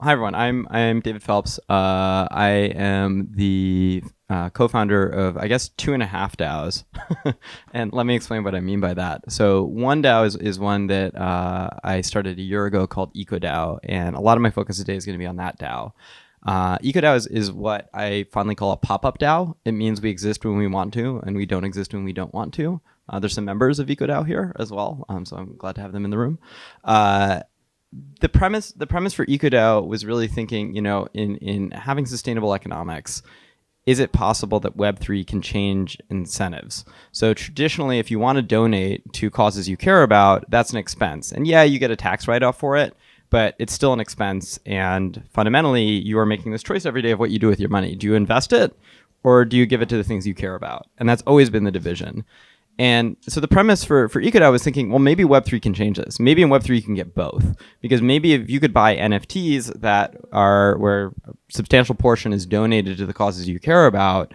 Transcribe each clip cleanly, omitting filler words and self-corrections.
Hi everyone. I'm David Phelps. I am the co-founder of, I guess, 2.5 DAOs, and let me explain what I mean by that. So one DAO is one that I started a year ago called EcoDAO, and a lot of my focus today is going to be on that DAO. EcoDAO is what I fondly call a pop-up DAO. It means we exist when we want to, and we don't exist when we don't want to. There's some members of EcoDAO here as well, so I'm glad to have them in the room. The premise for EcoDAO was really thinking, in having sustainable economics, is it possible that Web3 can change incentives? So traditionally, if you want to donate to causes you care about, that's an expense. And yeah, you get a tax write-off for it, but it's still an expense. And fundamentally, you are making this choice every day of what you do with your money. Do you invest it, or do you give it to the things you care about? And that's always been the division. And so the premise for EcoDAO was thinking, well, maybe Web3 can change this. Maybe in Web3 you can get both. Because maybe if you could buy NFTs that are where a substantial portion is donated to the causes you care about,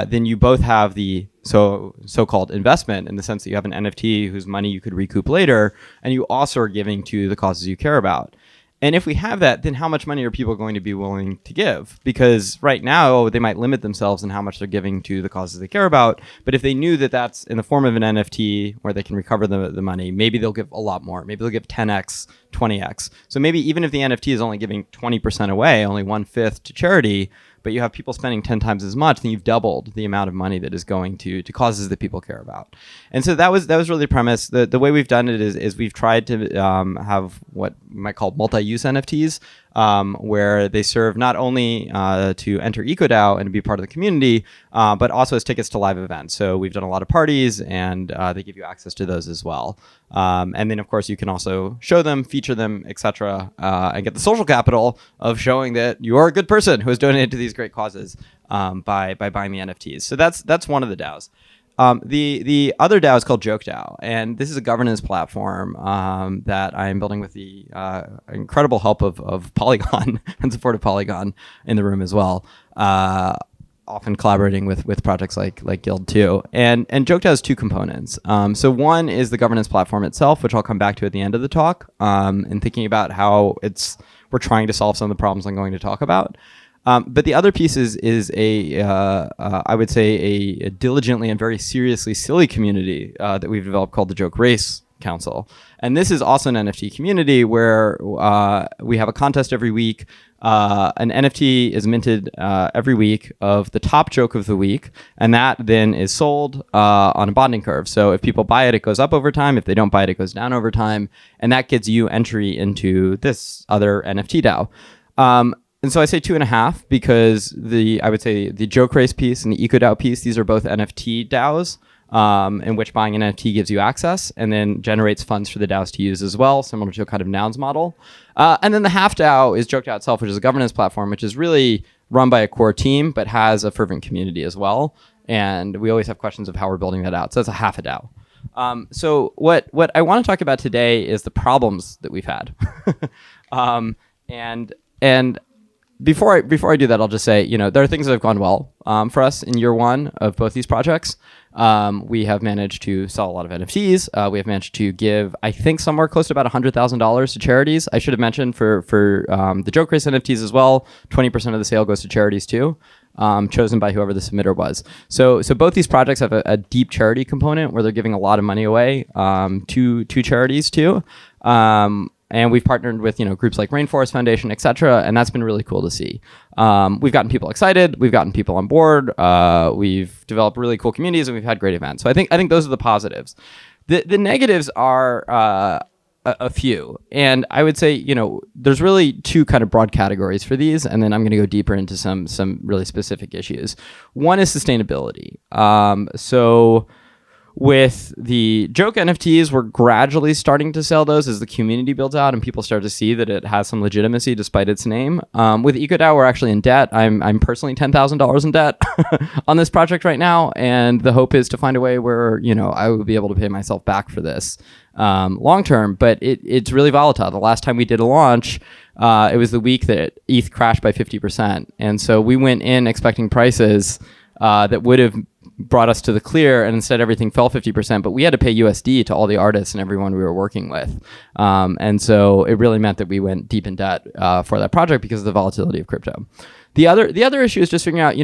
then you both have the so-called investment in the sense that you have an NFT whose money you could recoup later, and you also are giving to the causes you care about. And if we have that, then how much money are people going to be willing to give? Because right now, they might limit themselves in how much they're giving to the causes they care about. But if they knew that that's in the form of an NFT where they can recover the money, maybe they'll give a lot more. Maybe they'll give 10x, 20x. So maybe even if the NFT is only giving 20% away, only 1/5 to charity, but you have people spending 10 times as much, then you've doubled the amount of money that is going to causes that people care about. And so that was really the premise. The way we've done it is we've tried to have what we might call multi-use NFTs, where they serve not only to enter EcoDAO and to be part of the community, but also as tickets to live events. So we've done a lot of parties, and they give you access to those as well. And then, of course, you can also show them, feature them, etc., and get the social capital of showing that you are a good person who has donated to these great causes by buying the NFTs. So that's one of the DAOs. The other DAO is called JokeDAO, and this is a governance platform that I am building with the incredible help of Polygon and support of Polygon in the room as well. Often collaborating with projects like Guild 2. And JokeDAO has two components. So one is the governance platform itself, which I'll come back to at the end of the talk, and thinking about how we're trying to solve some of the problems I'm going to talk about. But the other piece is I would say a diligently and very seriously silly community that we've developed called the Joke Race Council. And this is also an NFT community where we have a contest every week. An NFT is minted every week of the top joke of the week, and that then is sold on a bonding curve. So if people buy it, it goes up over time. If they don't buy it, it goes down over time. And that gets you entry into this other NFT DAO. And so I say 2.5 because I would say the Joke Race piece and the EcoDAO piece, these are both NFT DAOs. In which buying an NFT gives you access and then generates funds for the DAOs to use as well, similar to a kind of nouns model. And then the half DAO is JokeDAO itself, which is a governance platform, which is really run by a core team, but has a fervent community as well. And we always have questions of how we're building that out. So that's a half a DAO. So what I want to talk about today is the problems that we've had. And before I do that, I'll just say, there are things that have gone well for us in year one of both these projects. We have managed to sell a lot of NFTs. We have managed to give, I think, somewhere close to about $100,000 to charities. I should have mentioned for the Joke Race NFTs as well, 20% of the sale goes to charities too, chosen by whoever the submitter was. So both these projects have a deep charity component where they're giving a lot of money away to charities too. And we've partnered with groups like Rainforest Foundation, et cetera, and that's been really cool to see. We've gotten people excited, we've gotten people on board, we've developed really cool communities, and we've had great events. So I think those are the positives. The negatives are a few, and I would say there's really two kind of broad categories for these, and then I'm going to go deeper into some really specific issues. One is sustainability. So with the joke NFTs, we're gradually starting to sell those as the community builds out and people start to see that it has some legitimacy despite its name. With EcoDAO, we're actually in debt. I'm personally $10,000 in debt on this project right now, and the hope is to find a way where I would be able to pay myself back for this long term. But it's really volatile. The last time we did a launch, it was the week that ETH crashed by 50%, and so we went in expecting prices that would have brought us to the clear, and instead everything fell 50%, but we had to pay USD to all the artists and everyone we were working with. And so it really meant that we went deep in debt for that project because of the volatility of crypto. The other issue is just figuring out,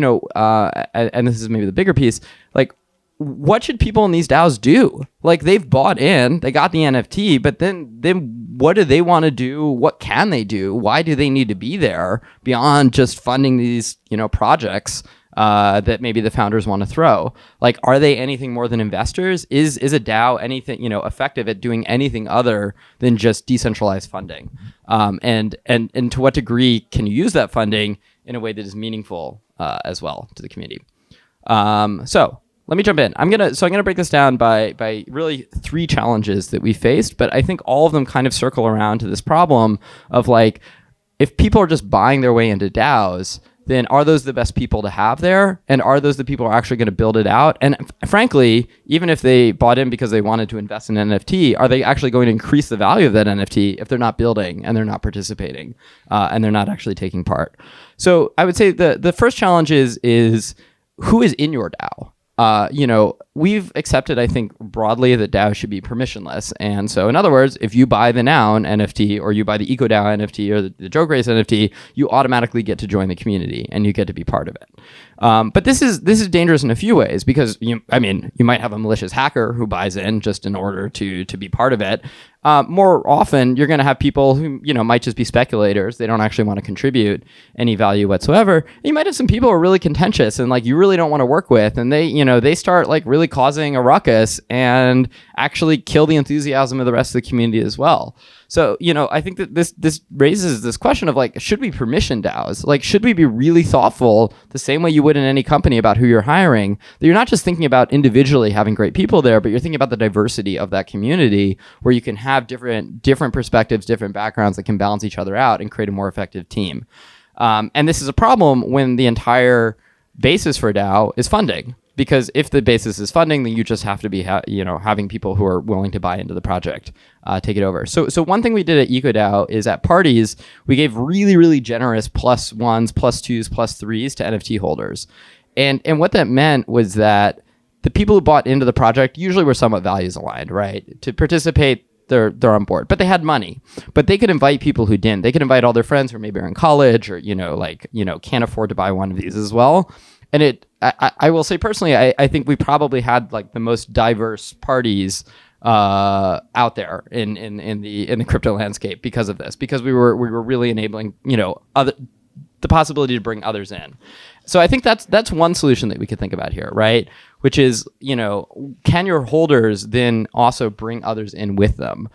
and this is maybe the bigger piece, like, what should people in these DAOs do? Like, they've bought in, they got the NFT, but then what do they want to do? What can they do? Why do they need to be there beyond just funding these, projects that maybe the founders want to throw? Like, are they anything more than investors? Is a DAO anything, effective at doing anything other than just decentralized funding? And to what degree can you use that funding in a way that is meaningful as well to the community? So let me jump in. I'm gonna break this down by really 3 challenges that we faced, but I think all of them kind of circle around to this problem of, like, if people are just buying their way into DAOs, then are those the best people to have there? And are those the people who are actually going to build it out? And frankly, even if they bought in because they wanted to invest in NFT, are they actually going to increase the value of that NFT if they're not building and they're not participating and they're not actually taking part? So I would say the first challenge is who is in your DAO? We've accepted, I think, broadly that DAO should be permissionless. And so, in other words, if you buy the Noun NFT or you buy the EcoDAO NFT or the Joke Race NFT, you automatically get to join the community and you get to be part of it. But this is dangerous in a few ways because you might have a malicious hacker who buys in just in order to be part of it. More often, you're going to have people who might just be speculators. They don't actually want to contribute any value whatsoever. And you might have some people who are really contentious and, like, you really don't want to work with, and they start, like, really causing a ruckus and actually kill the enthusiasm of the rest of the community as well. So, I think that this raises this question of, like, should we permission DAOs? Like, should we be really thoughtful the same way you would in any company about who you're hiring? That you're not just thinking about individually having great people there, but you're thinking about the diversity of that community where you can have different perspectives, different backgrounds that can balance each other out and create a more effective team. And this is a problem when the entire basis for DAO is funding. Because if the basis is funding, then you just have to be, having people who are willing to buy into the project, take it over. So one thing we did at EcoDAO is at parties, we gave really, really generous +1s, +2s, +3s to NFT holders. And what that meant was that the people who bought into the project usually were somewhat values aligned, right? To participate, they're on board, but they had money. But they could invite people who didn't. They could invite all their friends who maybe are in college or, can't afford to buy one of these as well. And I will say personally, I think we probably had, like, the most diverse parties out there in the crypto landscape because of this, because we were really enabling the possibility to bring others in. So I think that's one solution that we could think about here, right? Which is, can your holders then also bring others in with them?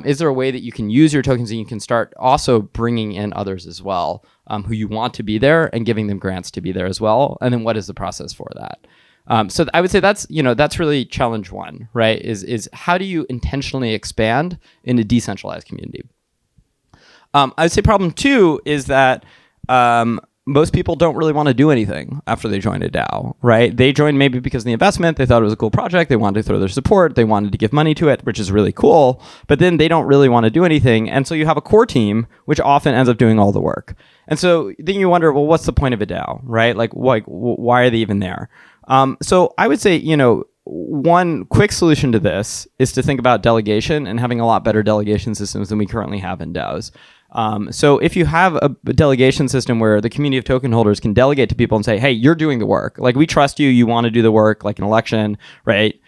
Is there a way that you can use your tokens and you can start also bringing in others as well, who you want to be there and giving them grants to be there as well? And then what is the process for that? So I would say that's really challenge 1, right? Is how do you intentionally expand in a decentralized community? I would say problem 2 is that most people don't really want to do anything after they join a DAO, right? They joined maybe because of the investment. They thought it was a cool project. They wanted to throw their support. They wanted to give money to it, which is really cool. But then they don't really want to do anything. And so you have a core team, which often ends up doing all the work. And so then you wonder, well, what's the point of a DAO, right? Like why are they even there? So I would say, one quick solution to this is to think about delegation and having a lot better delegation systems than we currently have in DAOs. So if you have a delegation system where the community of token holders can delegate to people and say, hey, you're doing the work. Like, we trust you. You want to do the work, like an election, right?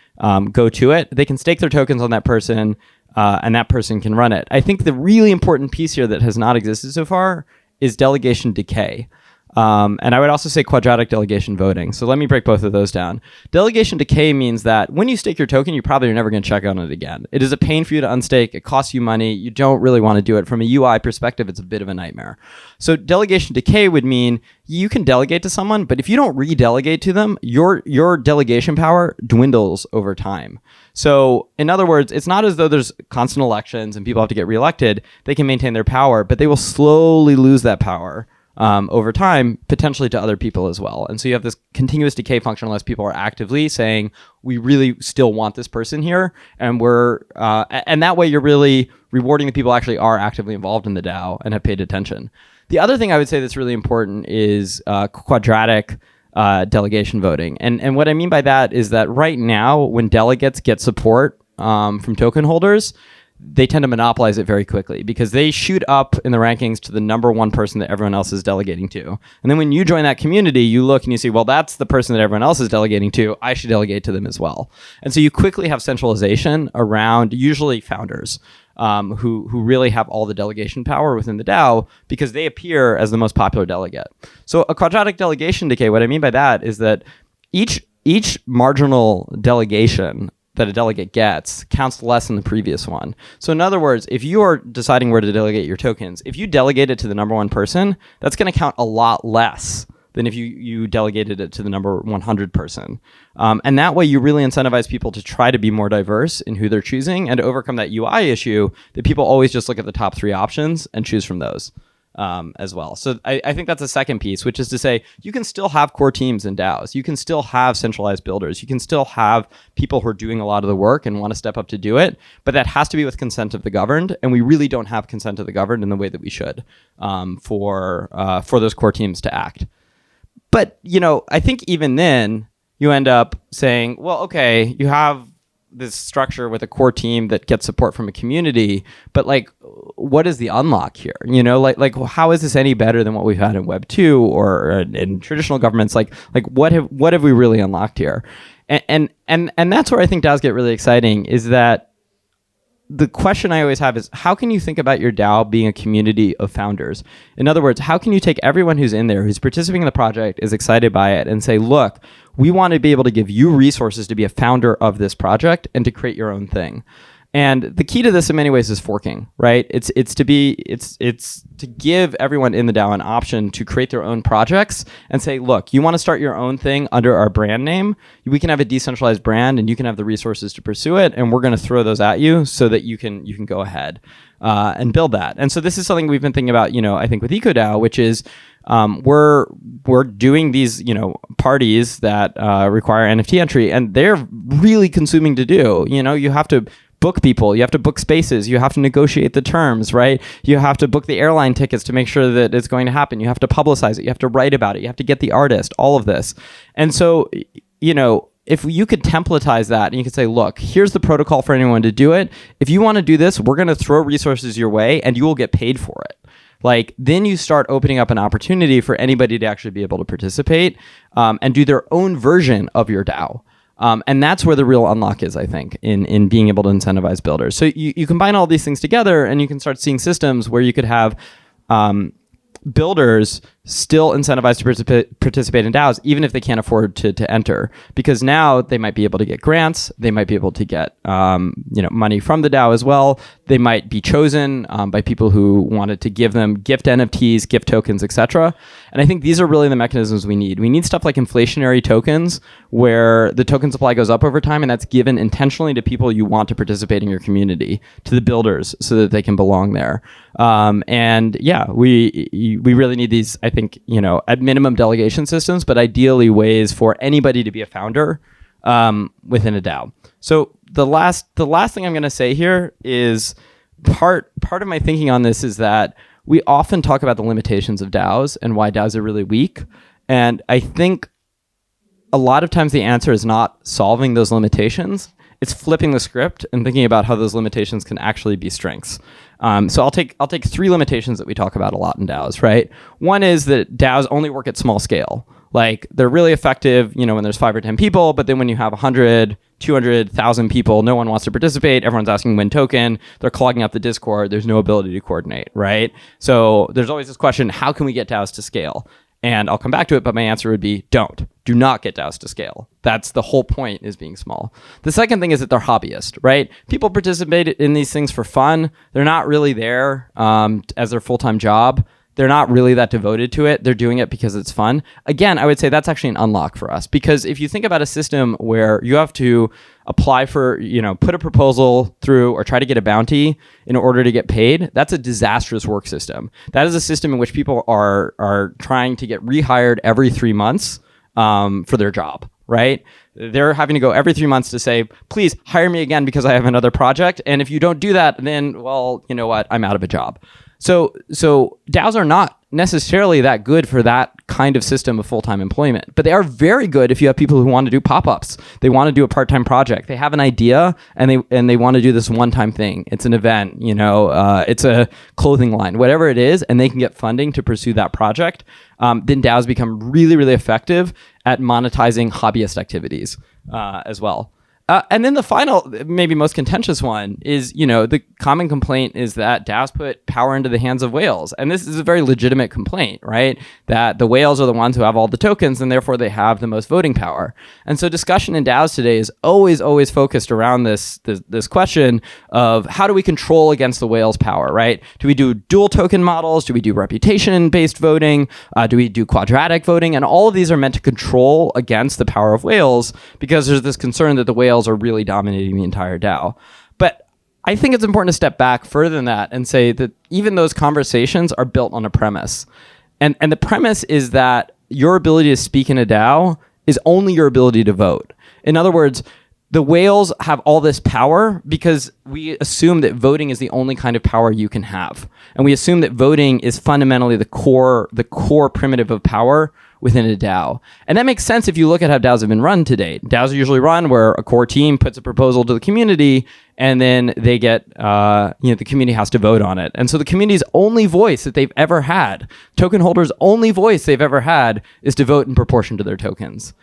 Go to it. They can stake their tokens on that person, and that person can run it. I think the really important piece here that has not existed so far is delegation decay. And I would also say quadratic delegation voting. So let me break both of those down. Delegation decay means that when you stake your token, you probably are never going to check on it again. It is a pain for you to unstake. It costs you money. You don't really want to do it. From a UI perspective, it's a bit of a nightmare. So delegation decay would mean you can delegate to someone, but if you don't re-delegate to them, your delegation power dwindles over time. So in other words, it's not as though there's constant elections and people have to get reelected. They can maintain their power, but they will slowly lose that power over time, potentially to other people as well. And so you have this continuous decay function unless people are actively saying, we really still want this person here. And and that way you're really rewarding the people who actually are actively involved in the DAO and have paid attention. The other thing I would say that's really important is quadratic delegation voting. And what I mean by that is that right now, when delegates get support from token holders, they tend to monopolize it very quickly because they shoot up in the rankings to the number one person that everyone else is delegating to. And then when you join that community, you look and you see, well, that's the person that everyone else is delegating to. I should delegate to them as well. And so you quickly have centralization around usually founders who really have all the delegation power within the DAO because they appear as the most popular delegate. So a quadratic delegation decay, what I mean by that is that each marginal delegation that a delegate gets counts less than the previous one. So in other words, if you are deciding where to delegate your tokens, if you delegate it to the number one person, that's going to count a lot less than if you delegated it to the number 100 person. And that way you really incentivize people to try to be more diverse in who they're choosing and to overcome that UI issue that people always just look at the top 3 options and choose from those. As well. So I think that's a second piece, which is to say you can still have core teams in DAOs. You can still have centralized builders. You can still have people who are doing a lot of the work and want to step up to do it, but that has to be with consent of the governed, and we really don't have consent of the governed in the way that we should for those core teams to act. But, I think even then you end up saying, well, okay, you have this structure with a core team that gets support from a community, but what is the unlock here? How is this any better than what we've had in Web 2 or in traditional governments? What have we really unlocked here? And that's where I think DAOs get really exciting, is that the question I always have is, how can you think about your DAO being a community of founders? In other words, how can you take everyone who's in there, who's participating in the project, is excited by it, and say, look, we want to be able to give you resources to be a founder of this project and to create your own thing. And the key to this in many ways is forking, right? It's to give everyone in the DAO an option to create their own projects and say, look, you want to start your own thing under our brand name? We can have a decentralized brand and you can have the resources to pursue it, and we're going to throw those at you so that you can go ahead and build that. And so this is something we've been thinking about, I think with EcoDAO, which is we're doing these parties that require NFT entry, and they're really consuming to do. You have to book people, you have to book spaces, you have to negotiate the terms, right? You have to book the airline tickets to make sure that it's going to happen. You have to publicize it, you have to write about it, you have to get the artist, all of this. And so, if you could templatize that and you could say, look, here's the protocol for anyone to do it. If you want to do this, we're going to throw resources your way and you will get paid for it. Then you start opening up an opportunity for anybody to actually be able to participate and do their own version of your DAO. And that's where the real unlock is, I think, in being able to incentivize builders. So you combine all these things together and you can start seeing systems where you could have builders still incentivized to participate in DAOs, even if they can't afford to enter, because now they might be able to get grants, they might be able to get money from the DAO as well. They might be chosen by people who wanted to give them gift NFTs, gift tokens, etc. And I think these are really the mechanisms we need. We need stuff like inflationary tokens, where the token supply goes up over time, and that's given intentionally to people you want to participate in your community, to the builders, so that they can belong there. And yeah, we really need these, I think, at minimum delegation systems, but ideally ways for anybody to be a founder within a DAO. So the last thing I'm going to say here is part of my thinking on this is that we often talk about the limitations of DAOs and why DAOs are really weak. And I think a lot of times the answer is not solving those limitations. It's flipping the script and thinking about how those limitations can actually be strengths. So I'll take 3 limitations that we talk about a lot in DAOs, right? One is that DAOs only work at small scale. They're really effective, when there's 5 or 10 people, but then when you have 100, 200,000 people, no one wants to participate. Everyone's asking when token. They're clogging up the Discord. There's no ability to coordinate, right? So there's always this question, how can we get DAOs to scale? And I'll come back to it, but my answer would be do not get DAOs to scale. That's the whole point, is being small. The second thing is that they're hobbyists, right? People participate in these things for fun. They're not really there as their full-time job. They're not really that devoted to it. They're doing it because it's fun. Again, I would say that's actually an unlock for us, because if you think about a system where you have to apply for, put a proposal through or try to get a bounty in order to get paid, that's a disastrous work system. That is a system in which people are trying to get rehired every 3 months for their job, right? They're having to go every 3 months to say, please hire me again because I have another project. And if you don't do that, then, well, you know what? I'm out of a job. So DAOs are not necessarily that good for that kind of system of full-time employment. But they are very good if you have people who want to do pop-ups. They want to do a part-time project. They have an idea and they want to do this one-time thing. It's an event, it's a clothing line, whatever it is, and they can get funding to pursue that project. Then DAOs become really, really effective at monetizing hobbyist activities as well. And then the final, maybe most contentious one is, the common complaint is that DAOs put power into the hands of whales. And this is a very legitimate complaint, right? That the whales are the ones who have all the tokens and therefore they have the most voting power. And so discussion in DAOs today is always focused around this question of how do we control against the whales' power, right? Do we do dual token models? Do we do reputation-based voting? Do we do quadratic voting? And all of these are meant to control against the power of whales because there's this concern that the whales are really dominating the entire DAO. But I think it's important to step back further than that and say that even those conversations are built on a premise. And the premise is that your ability to speak in a DAO is only your ability to vote. In other words, the whales have all this power because we assume that voting is the only kind of power you can have. And we assume that voting is fundamentally the core primitive of power within a DAO. And that makes sense if you look at how DAOs have been run to date. DAOs are usually run where a core team puts a proposal to the community and then they get, the community has to vote on it. And so the community's only voice that they've ever had, token holders' only voice they've ever had is to vote in proportion to their tokens.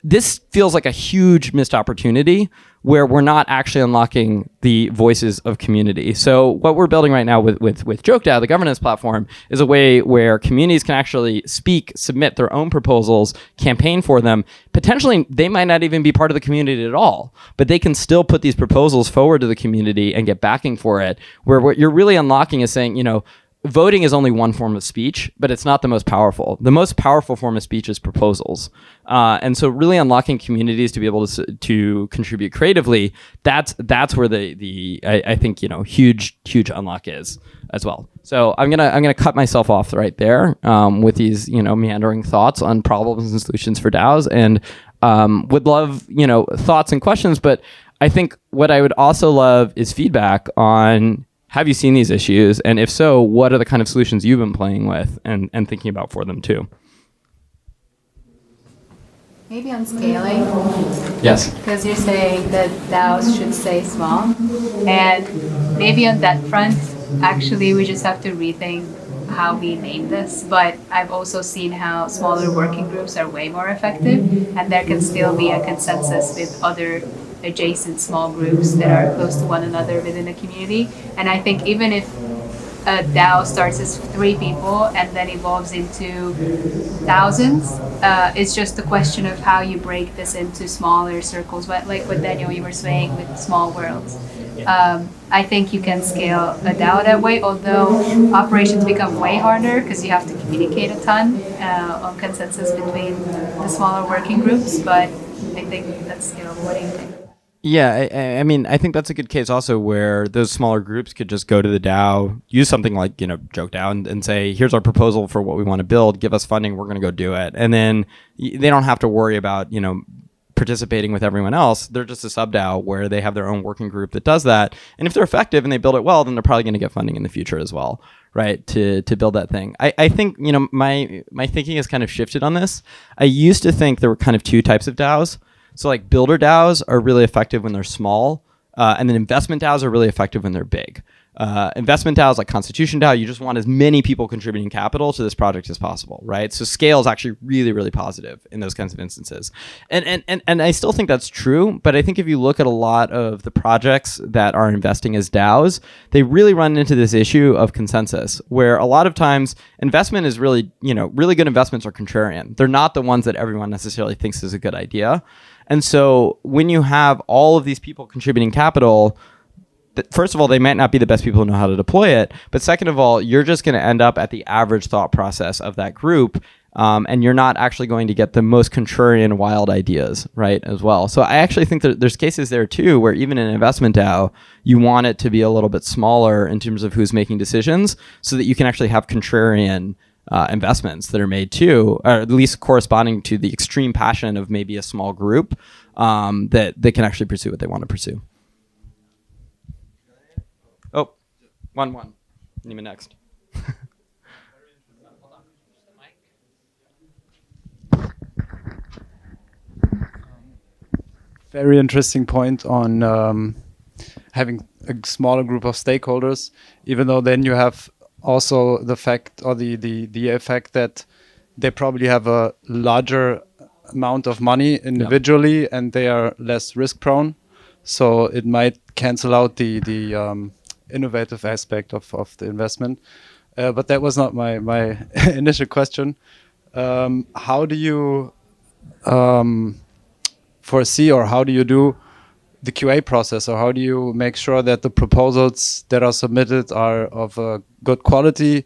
This feels like a huge missed opportunity where we're not actually unlocking the voices of community. So what we're building right now with JokeDAO, the governance platform, is a way where communities can actually speak, submit their own proposals, campaign for them. Potentially, they might not even be part of the community at all, but they can still put these proposals forward to the community and get backing for it, where what you're really unlocking is saying, voting is only one form of speech, but it's not the most powerful. The most powerful form of speech is proposals. And so really unlocking communities to be able to contribute creatively, that's where I think, huge unlock is as well. So I'm gonna cut myself off right there with these, meandering thoughts on problems and solutions for DAOs, and would love, thoughts and questions, but I think what I would also love is feedback on, have you seen these issues? And if so, what are the kind of solutions you've been playing with and thinking about for them too? Maybe on scaling. Yes. Because you're saying that DAOs should stay small. And maybe on that front, actually, we just have to rethink how we name this. But I've also seen how smaller working groups are way more effective. And there can still be a consensus with other adjacent small groups that are close to one another within a community. And I think even if a DAO starts as 3 people and then evolves into thousands, it's just a question of how you break this into smaller circles. But like what Daniel, you were saying with small worlds. I think you can scale a DAO that way, although operations become way harder because you have to communicate a ton on consensus between the smaller working groups. But I think that's scalable. What do you think? Yeah, I mean, I think that's a good case also where those smaller groups could just go to the DAO, use something like, JokeDAO and say, here's our proposal for what we want to build, give us funding, we're going to go do it. And then they don't have to worry about, participating with everyone else. They're just a sub DAO where they have their own working group that does that. And if they're effective and they build it well, then they're probably going to get funding in the future as well, right, to build that thing. I think, my thinking has kind of shifted on this. I used to think there were kind of 2 types of DAOs. So like builder DAOs are really effective when they're small, and then investment DAOs are really effective when they're big. Investment DAOs like Constitution DAO, you just want as many people contributing capital to this project as possible, right? So scale is actually really, really positive in those kinds of instances. And I still think that's true, but I think if you look at a lot of the projects that are investing as DAOs, they really run into this issue of consensus, where a lot of times investment is really, really good investments are contrarian. They're not the ones that everyone necessarily thinks is a good idea. And so when you have all of these people contributing capital, first of all, they might not be the best people who know how to deploy it. But second of all, you're just going to end up at the average thought process of that group. And you're not actually going to get the most contrarian wild ideas, right, as well. So I actually think that there's cases there too where even in an investment DAO, you want it to be a little bit smaller in terms of who's making decisions so that you can actually have contrarian investments that are made too, or at least corresponding to the extreme passion of maybe a small group that they can actually pursue what they want to pursue. Oh, one. Nima next. very interesting point on having a smaller group of stakeholders, even though then you have also the fact or the effect that they probably have a larger amount of money individually and they are less risk prone. So it might cancel out the innovative aspect of the investment. But that was not my initial question. How do you foresee, or how do you do the QA process, or how do you make sure that the proposals that are submitted are of a good quality,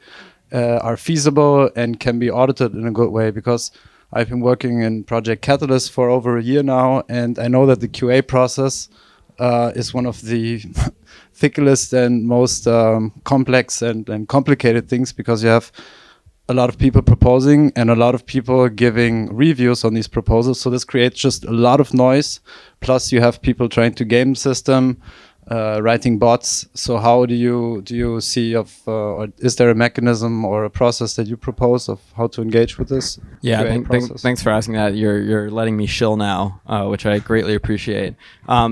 are feasible, and can be audited in a good way? Because I've been working in Project Catalyst for over a year now, and I know that the QA process is one of the thickest and most complex and complicated things, because you have a lot of people proposing and a lot of people giving reviews on these proposals. So this creates just a lot of noise. Plus you have people trying to game the system, writing bots. So how do you see or is there a mechanism or a process that you propose of how to engage with this? Yeah, thanks for asking that. You're letting me shill now, which I greatly appreciate.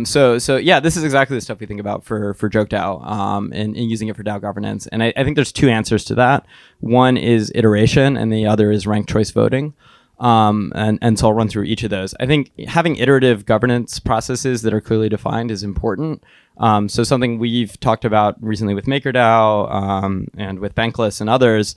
So yeah, this is exactly the stuff we think about for Joke DAO, and using it for DAO governance. And I think there's two answers to that. One is iteration, and the other is ranked choice voting. And so I'll run through each of those. I think having iterative governance processes that are clearly defined is important. So something we've talked about recently with MakerDAO and with Bankless and others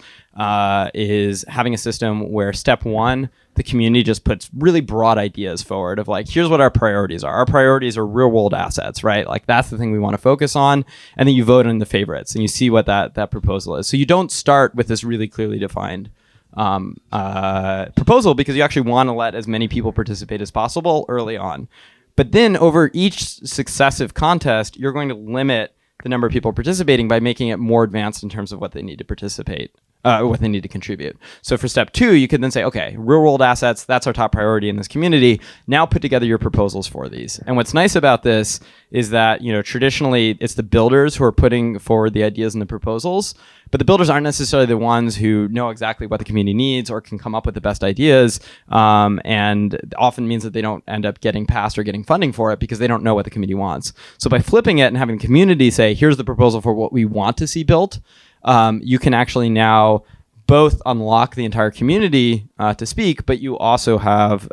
is having a system where step one, the community just puts really broad ideas forward of like, here's what our priorities are. Our priorities are real world assets, right? Like that's the thing we want to focus on. And then you vote on the favorites and you see what that proposal is. So you don't start with this really clearly defined proposal, because you actually want to let as many people participate as possible early on. But then over each successive contest, you're going to limit the number of people participating by making it more advanced in terms of what they need to participate, what they need to contribute. So for step two, you could then say, okay, real world assets, that's our top priority in this community. Now put together your proposals for these. And what's nice about this is that, traditionally it's the builders who are putting forward the ideas and the proposals, but the builders aren't necessarily the ones who know exactly what the community needs or can come up with the best ideas, and often means that they don't end up getting passed or getting funding for it because they don't know what the community wants. So by flipping it and having the community say, here's the proposal for what we want to see built, you can actually now both unlock the entire community to speak, but you also have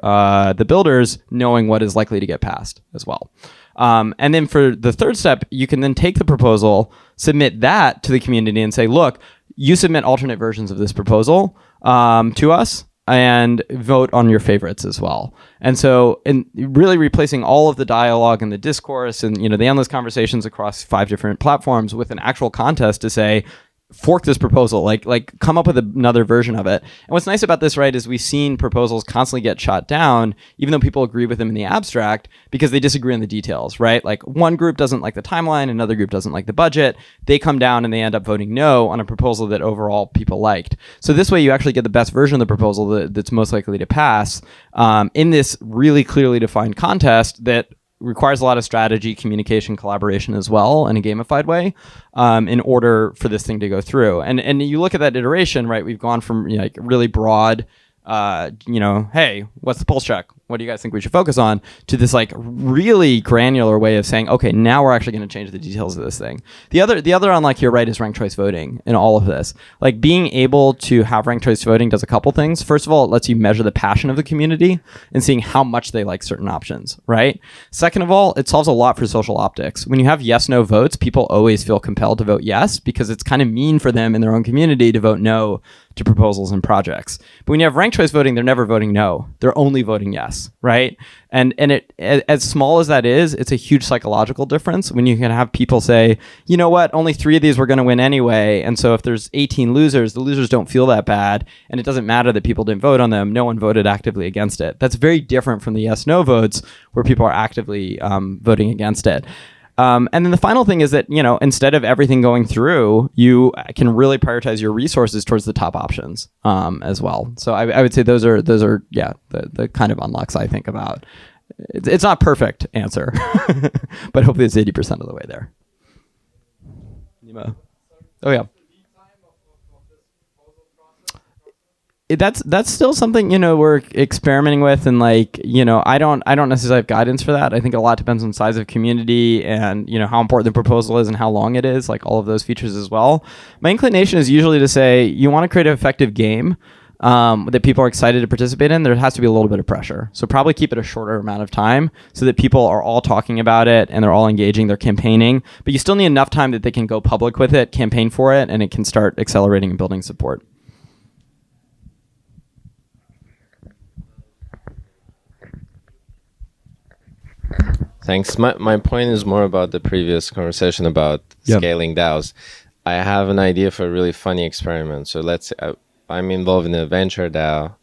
the builders knowing what is likely to get passed as well. And then for the third step, you can then take the proposal, submit that to the community and say, look, you submit alternate versions of this proposal to us and vote on your favorites as well. And so in really replacing all of the dialogue and the discourse and the endless conversations across 5 different platforms with an actual contest to say, fork this proposal, like come up with another version of it. And what's nice about this, right, is we've seen proposals constantly get shot down, even though people agree with them in the abstract, because they disagree on the details, right? Like one group doesn't like the timeline, another group doesn't like the budget. They come down and they end up voting no on a proposal that overall people liked. So this way you actually get the best version of the proposal that's most likely to pass in this really clearly defined contest that requires a lot of strategy, communication, collaboration as well in a gamified way in order for this thing to go through. And you look at that iteration, right? We've gone from like really broad, hey, what's the pulse check? What do you guys think we should focus on? To this like really granular way of saying, okay, now we're actually going to change the details of this thing. The other unlock here, right, is ranked choice voting in all of this. Like being able to have ranked choice voting does a couple things. First of all, it lets you measure the passion of the community and seeing how much they like certain options, right? Second of all, it solves a lot for social optics. When you have yes/no votes, people always feel compelled to vote yes because it's kind of mean for them in their own community to vote no to proposals and projects. But when you have ranked choice voting, they're never voting no. They're only voting yes, right? And it, as small as that is, it's a huge psychological difference when you can have people say, you know what, only 3 of these were going to win anyway. And so if there's 18 losers, the losers don't feel that bad. And it doesn't matter that people didn't vote on them. No one voted actively against it. That's very different from the yes/no votes where people are actively voting against it. And then the final thing is that, instead of everything going through, you can really prioritize your resources towards the top options as well. So I would say those are the kind of unlocks I think about. It's not perfect answer, but hopefully it's 80% of the way there. Oh yeah. that's still something, you know, we're experimenting with, and like, you know, I don't necessarily have guidance for that. I think a lot depends on the size of community and, you know, how important the proposal is and how long it is, like all of those features as well. My inclination is usually to say you want to create an effective game that people are excited to participate in. There has to be a little bit of pressure, so probably keep it a shorter amount of time so that people are all talking about it and they're all engaging, they're campaigning, but you still need enough time that they can go public with it, campaign for it, and it can start accelerating and building support. Thanks. My point is more about the previous conversation about scaling DAOs. I have an idea for a really funny experiment. So let's say I'm involved in a venture DAO.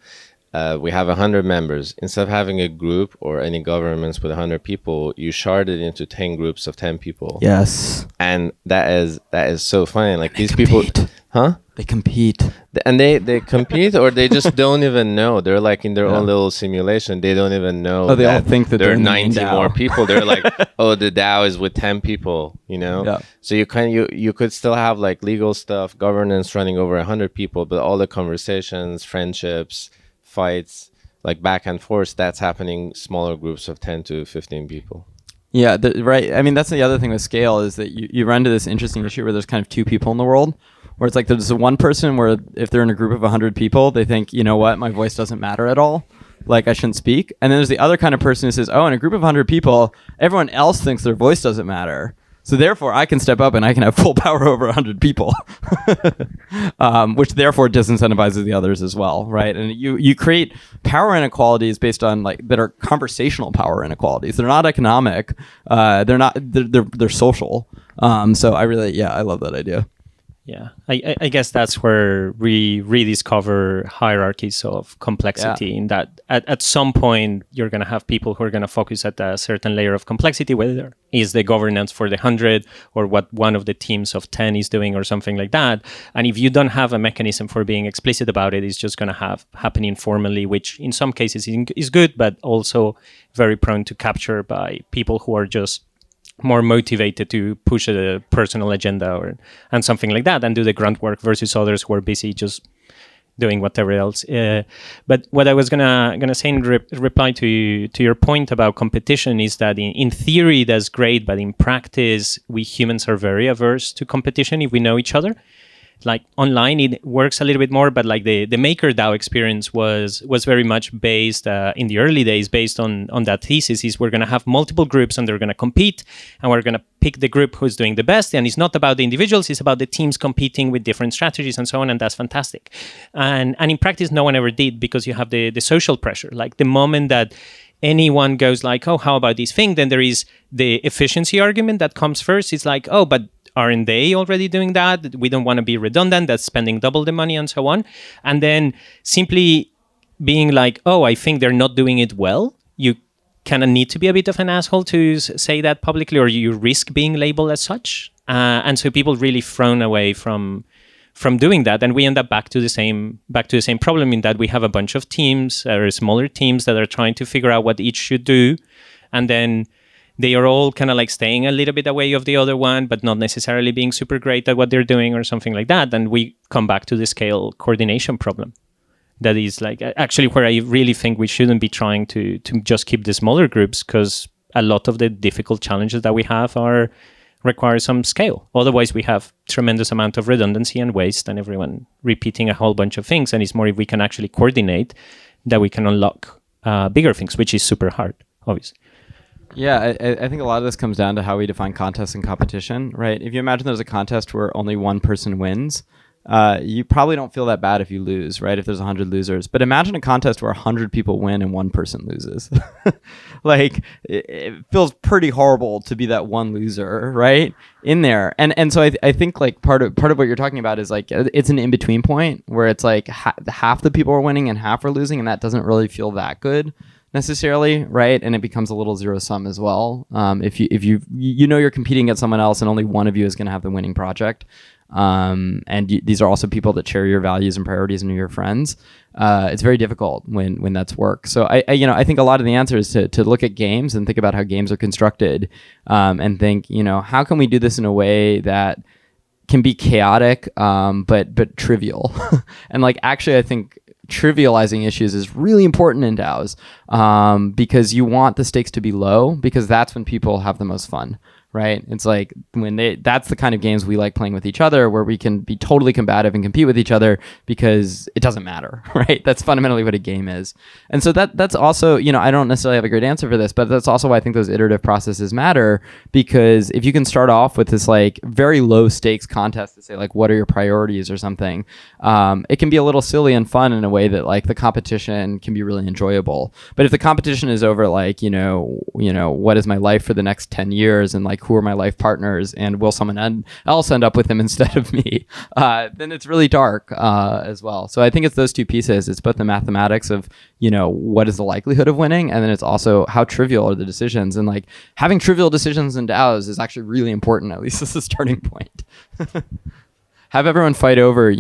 We have 100 members. Instead of having a group or any governments with 100 people, you shard it into 10 groups of 10 people. Yes. And that is so funny. Like, these compete. people, huh? They compete. And they compete, or they just don't even know. They're like in their own little simulation. They don't even know. Oh, they all think that there are they're 90 more people. They're like, oh, the DAO is with 10 people, you know? Yeah. So you could still have like legal stuff, governance running over 100 people, but all the conversations, friendships, fights, like back and forth, that's happening smaller groups of 10 to 15 people. Yeah, right. I mean, that's the other thing with scale is that you run into this interesting issue where there's kind of two people in the world, where it's like there's one person where if they're in a group of 100 people, they think, you know what, my voice doesn't matter at all. Like, I shouldn't speak. And then there's the other kind of person who says, oh, in a group of 100 people, everyone else thinks their voice doesn't matter. So therefore, I can step up and I can have full power over 100 people, which therefore disincentivizes the others as well, right? And you create power inequalities based on like that are conversational power inequalities. They're not economic. They're social. So I love that idea. Yeah, I guess that's where we rediscover hierarchies of complexity, in that at some point you're going to have people who are going to focus at a certain layer of complexity, whether is the governance for the 100 or what one of the teams of 10 is doing or something like that. And if you don't have a mechanism for being explicit about it, it's just going to happen informally, which in some cases is good, but also very prone to capture by people who are just more motivated to push a personal agenda and something like that and do the grunt work versus others who are busy just doing whatever else. But what I was gonna say in reply to your point about competition is that in theory that's great, but in practice we humans are very averse to competition if we know each other. Like online, it works a little bit more, but like the Maker DAO experience was very much based in the early days, based on that thesis. Is we're going to have multiple groups and they're going to compete, and we're going to pick the group who's doing the best. And it's not about the individuals; it's about the teams competing with different strategies and so on. And that's fantastic. And in practice, no one ever did, because you have the social pressure. Like the moment that anyone goes like, oh, how about this thing? Then there is the efficiency argument that comes first. It's like, oh, but aren't they already doing that? We don't want to be redundant. That's spending double the money and so on. And then simply being like, oh, I think they're not doing it well. You kind of need to be a bit of an asshole to say that publicly, or you risk being labeled as such. And so people really thrown away from doing that, and we end up back to the same problem, in that we have a bunch of teams or smaller teams that are trying to figure out what each should do, and then they are all kind of like staying a little bit away of the other one, but not necessarily being super great at what they're doing or something like that. And we come back to the scale coordination problem. That is like actually where I really think we shouldn't be trying to just keep the smaller groups, because a lot of the difficult challenges that we have require some scale. Otherwise, we have tremendous amount of redundancy and waste and everyone repeating a whole bunch of things. And it's more if we can actually coordinate that we can unlock bigger things, which is super hard, obviously. Yeah, I think a lot of this comes down to how we define contest and competition, right? If you imagine there's a contest where only one person wins, you probably don't feel that bad if you lose, right? If there's 100 losers. But imagine a contest where 100 people win and one person loses. Like, it feels pretty horrible to be that one loser, right? In there. And so I think like part of what you're talking about is like, it's an in-between point where it's like half the people are winning and half are losing, and that doesn't really feel that good necessarily, right? And it becomes a little zero sum as well. If you know you're competing against someone else and only one of you is going to have the winning project, these are also people that share your values and priorities and are your friends, it's very difficult when that's work. So I think a lot of the answer is to look at games and think about how games are constructed, and think, how can we do this in a way that can be chaotic, but trivial. And like, actually, I think trivializing issues is really important in DAOs, because you want the stakes to be low, because that's when people have the most fun. Right? It's like that's the kind of games we like playing with each other, where we can be totally combative and compete with each other because it doesn't matter, right? That's fundamentally what a game is. And so that's also, I don't necessarily have a great answer for this, but that's also why I think those iterative processes matter, because if you can start off with this like very low stakes contest to say like, what are your priorities or something, it can be a little silly and fun in a way that like the competition can be really enjoyable. But if the competition is over like, what is my life for the next 10 years and like, who are my life partners, and will someone else end up with them instead of me, then it's really dark as well. So I think it's those two pieces. It's both the mathematics of, what is the likelihood of winning, and then it's also how trivial are the decisions. And like having trivial decisions in DAOs is actually really important, at least as a starting point. Have everyone fight over,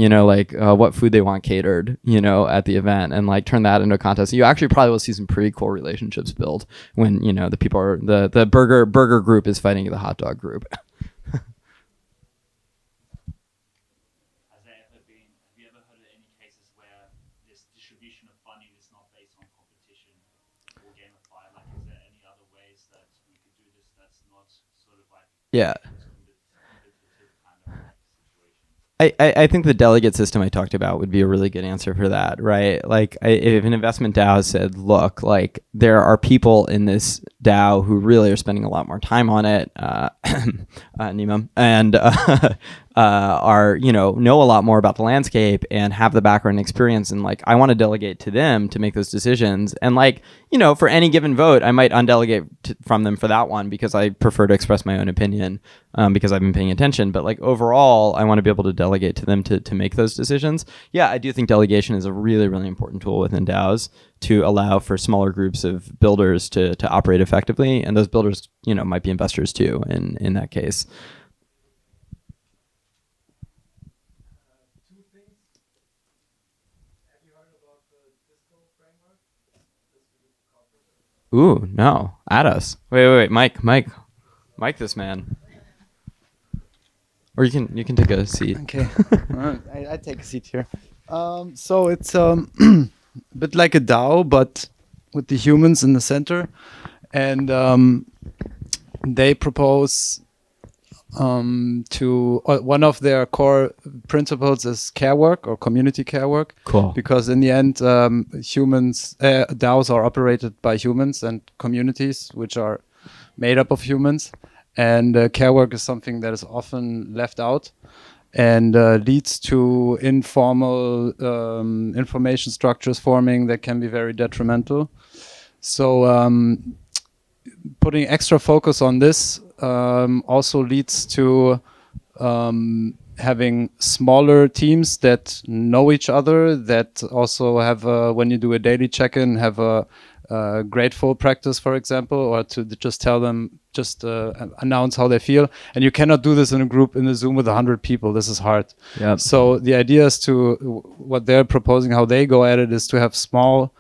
what food they want catered, at the event, and like turn that into a contest. You actually probably will see some pretty cool relationships build when, the people are the burger group is fighting the hot dog group. Have you ever heard of any cases where this distribution of funding is not based on competition or gamified? Like, is there any other ways that we could do this that's not sort of like Yeah. competitive kind of like situation? I think the delegate system I talked about would be a really good answer for that, right? Like, if an investment DAO said, look, like, there are people in this DAO who really are spending a lot more time on it, Nima, and are, know a lot more about the landscape and have the background experience, and like, I want to delegate to them to make those decisions. And like, for any given vote, I might undelegate from them for that one because I prefer to express my own opinion, because I've been paying attention. But like overall, I want to be able to delegate to them to make those decisions. Yeah, I do think delegation is a really, really important tool within DAOs to allow for smaller groups of builders to operate effectively. And those builders, might be investors too in that case. Two things. Have you heard about the Disco framework? Ooh, no. At us. Wait. Mike this man. Or you can take a seat. Okay. I take a seat here. So it's a bit like a DAO, but with the humans in the center. And they propose to one of their core principles is care work or community care work. Cool. Because in the end, humans, DAOs are operated by humans and communities, which are made up of humans. And care work is something that is often left out and leads to informal information structures forming that can be very detrimental. So putting extra focus on this also leads to having smaller teams that know each other, that also have, when you do a daily check-in, have a grateful practice, for example, or to just tell them, announce how they feel. And you cannot do this in a group in a Zoom with 100 people. This is hard. Yep. So the idea is what they're proposing, how they go at it, is to have small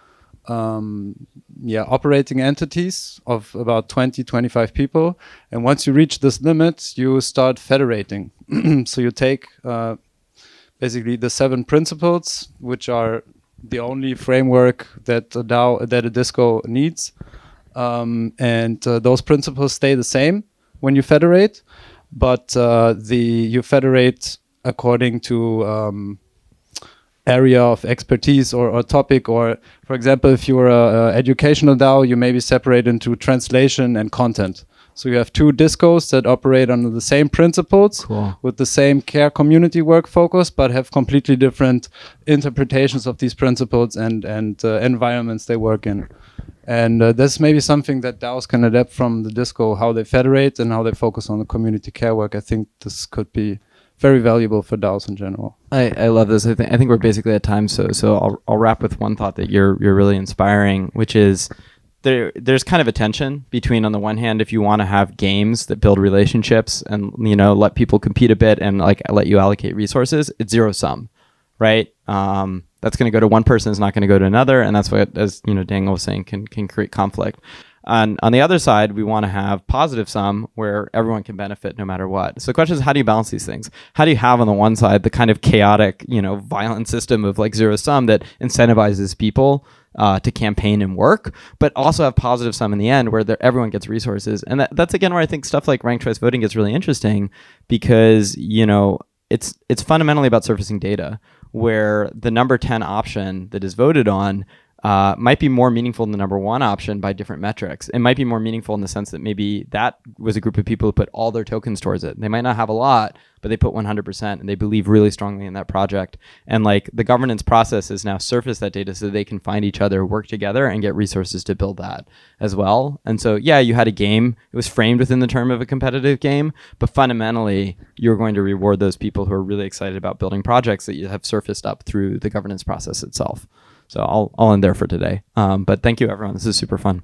operating entities of about 20, 25 people. And once you reach this limit, you start federating. So you take basically the 7 principles, which are the only framework that a DAO, that a disco needs. And those principles stay the same when you federate, but you federate according to area of expertise or topic. Or, for example, if you're a educational DAO, you maybe separate into translation and content. So you have 2 discos that operate under the same principles, Cool. with the same care community work focus, but have completely different interpretations of these principles and environments they work in. And that's maybe something that DAOs can adapt from the disco, how they federate and how they focus on the community care work. I think this could be very valuable for DAOs in general. I love this. I think we're basically at time, so I'll wrap with one thought that you're really inspiring, which is there's kind of a tension between, on the one hand, if you want to have games that build relationships and let people compete a bit and like let you allocate resources, it's zero sum, right? That's going to go to one person, it's not going to go to another, and that's what, as Daniel was saying, can create conflict. And on the other side, we want to have positive sum where everyone can benefit no matter what. So the question is, how do you balance these things? How do you have on the one side the kind of chaotic, violent system of like zero sum that incentivizes people to campaign and work, but also have positive sum in the end where everyone gets resources? And that's again where I think stuff like ranked choice voting gets really interesting, because it's fundamentally about surfacing data, where the number 10 option that is voted on might be more meaningful than the number 1 option by different metrics. It might be more meaningful in the sense that maybe that was a group of people who put all their tokens towards it. They might not have a lot, but they put 100% and they believe really strongly in that project. And like the governance process has now surfaced that data so they can find each other, work together, and get resources to build that as well. And so, yeah, you had a game. It was framed within the term of a competitive game, but fundamentally, you're going to reward those people who are really excited about building projects that you have surfaced up through the governance process itself. So I'll end there for today. But thank you, everyone. This is super fun.